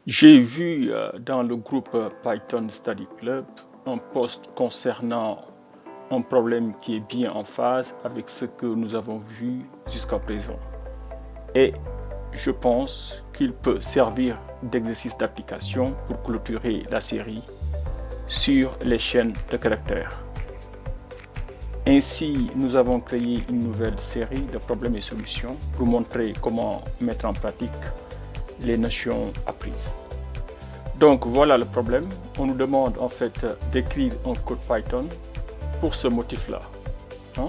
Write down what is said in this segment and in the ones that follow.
J'ai vu dans le groupe Python Study Club un post concernant un problème qui est bien en phase avec ce que nous avons vu jusqu'à présent. Et je pense qu'il peut servir d'exercice d'application pour clôturer la série sur les chaînes de caractères. Ainsi, nous avons créé une nouvelle série de problèmes et solutions pour montrer comment mettre en pratique les notions apprises. Donc voilà le problème. On nous demande en fait d'écrire un code Python pour ce motif-là. Hein?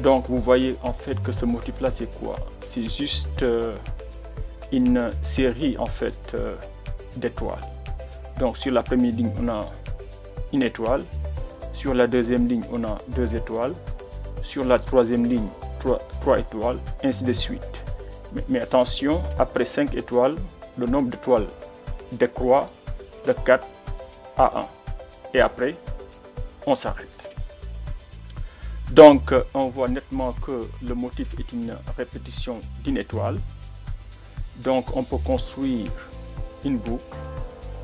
Donc vous voyez en fait que ce motif-là c'est quoi? C'est juste une série en fait d'étoiles. Donc sur la première ligne on a une étoile, sur la deuxième ligne on a 2 étoiles, sur la troisième ligne 3 étoiles, ainsi de suite. Mais attention, après 5 étoiles, le nombre d'étoiles décroît de 4 à 1. Et après, on s'arrête. Donc, on voit nettement que le motif est une répétition d'une étoile. Donc, on peut construire une boucle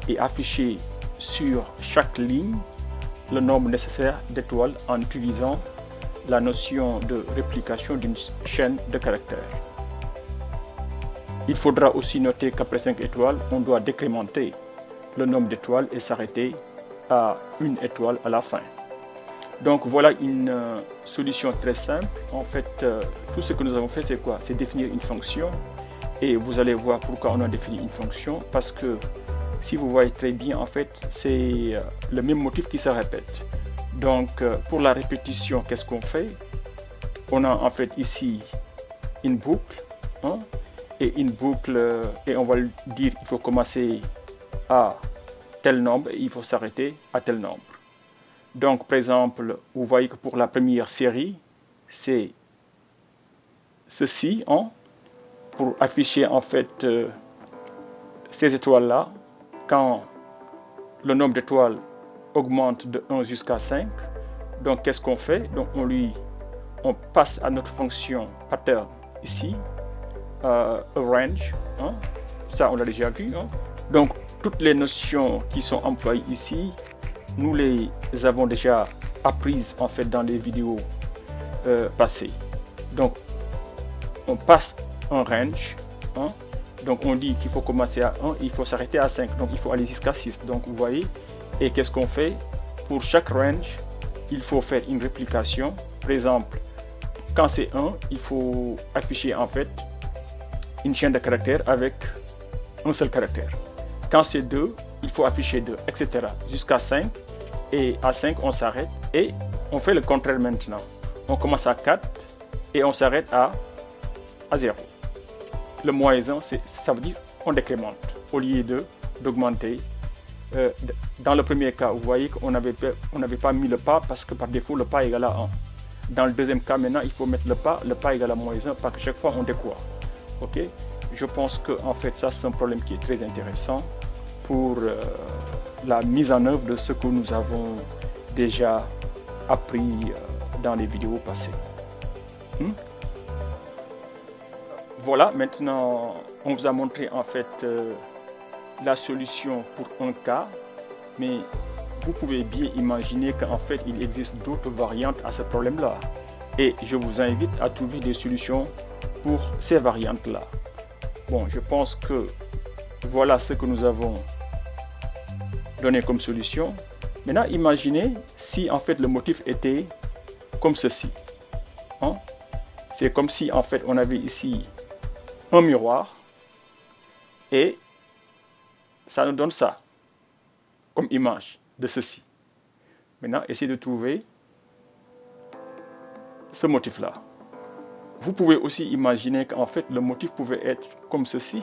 et afficher sur chaque ligne le nombre nécessaire d'étoiles en utilisant la notion de réplication d'une chaîne de caractères. Il faudra aussi noter qu'après 5 étoiles, on doit décrémenter le nombre d'étoiles et s'arrêter à une étoile à la fin. Donc voilà une solution très simple. En fait, tout ce que nous avons fait, c'est quoi? C'est définir une fonction. Et vous allez voir pourquoi on a défini une fonction. Parce que si vous voyez très bien, en fait, c'est le même motif qui se répète. Donc pour la répétition, qu'est-ce qu'on fait? On a en fait ici une boucle. Hein, et une boucle, et on va dire il faut commencer à tel nombre et il faut s'arrêter à tel nombre. Donc par exemple, vous voyez que pour la première série, c'est ceci, hein, pour afficher en fait ces étoiles-là, quand le nombre d'étoiles augmente de 1 jusqu'à 5, donc qu'est-ce qu'on fait? Donc on passe à notre fonction pattern ici, range, hein? Ça on l'a déjà vu. Hein? Donc toutes les notions qui sont employées ici, nous les avons déjà apprises en fait dans les vidéos passées. Donc on passe un range, hein? Donc on dit qu'il faut commencer à 1, il faut s'arrêter à 5, donc il faut aller jusqu'à 6. Donc vous voyez, et qu'est-ce qu'on fait? Pour chaque range, il faut faire une réplication. Par exemple, quand c'est 1, il faut afficher en fait une chaîne de caractères avec un seul caractère. Quand c'est 2, il faut afficher 2, etc. jusqu'à 5. Et à 5, on s'arrête et on fait le contraire maintenant. On commence à 4 et on s'arrête à 0. Le moins 1, ça veut dire on décrémente au lieu d'augmenter. Dans le premier cas, vous voyez qu'on n'avait pas mis le pas parce que par défaut, le pas égale à 1. Dans le deuxième cas, maintenant, il faut mettre le pas égale à moins 1 parce que chaque fois, on décroît. Ok, je pense que en fait ça c'est un problème qui est très intéressant pour la mise en œuvre de ce que nous avons déjà appris dans les vidéos passées. Voilà, maintenant on vous a montré en fait la solution pour un cas, mais vous pouvez bien imaginer qu'en fait il existe d'autres variantes à ce problème là, et je vous invite à trouver des solutions pour ces variantes-là. Bon, je pense que voilà ce que nous avons donné comme solution. Maintenant, imaginez si en fait le motif était comme ceci. Hein? C'est comme si en fait on avait ici un miroir et ça nous donne ça comme image de ceci. Maintenant, essayez de trouver ce motif-là. Vous pouvez aussi imaginer qu'en fait le motif pouvait être comme ceci.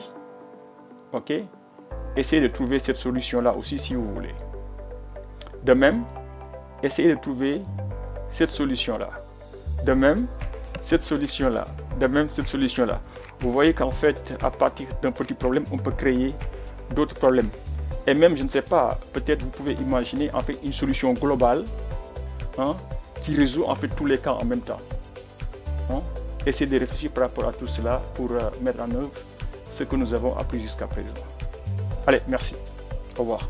Ok? Essayez de trouver cette solution-là aussi si vous voulez. De même, essayez de trouver cette solution-là. De même, cette solution-là. De même, cette solution-là. Vous voyez qu'en fait, à partir d'un petit problème, on peut créer d'autres problèmes. Et même, je ne sais pas, peut-être vous pouvez imaginer en fait une solution globale, hein, qui résout en fait tous les cas en même temps. Hein? Essayez de réfléchir par rapport à tout cela pour mettre en œuvre ce que nous avons appris jusqu'à présent. Allez, merci. Au revoir.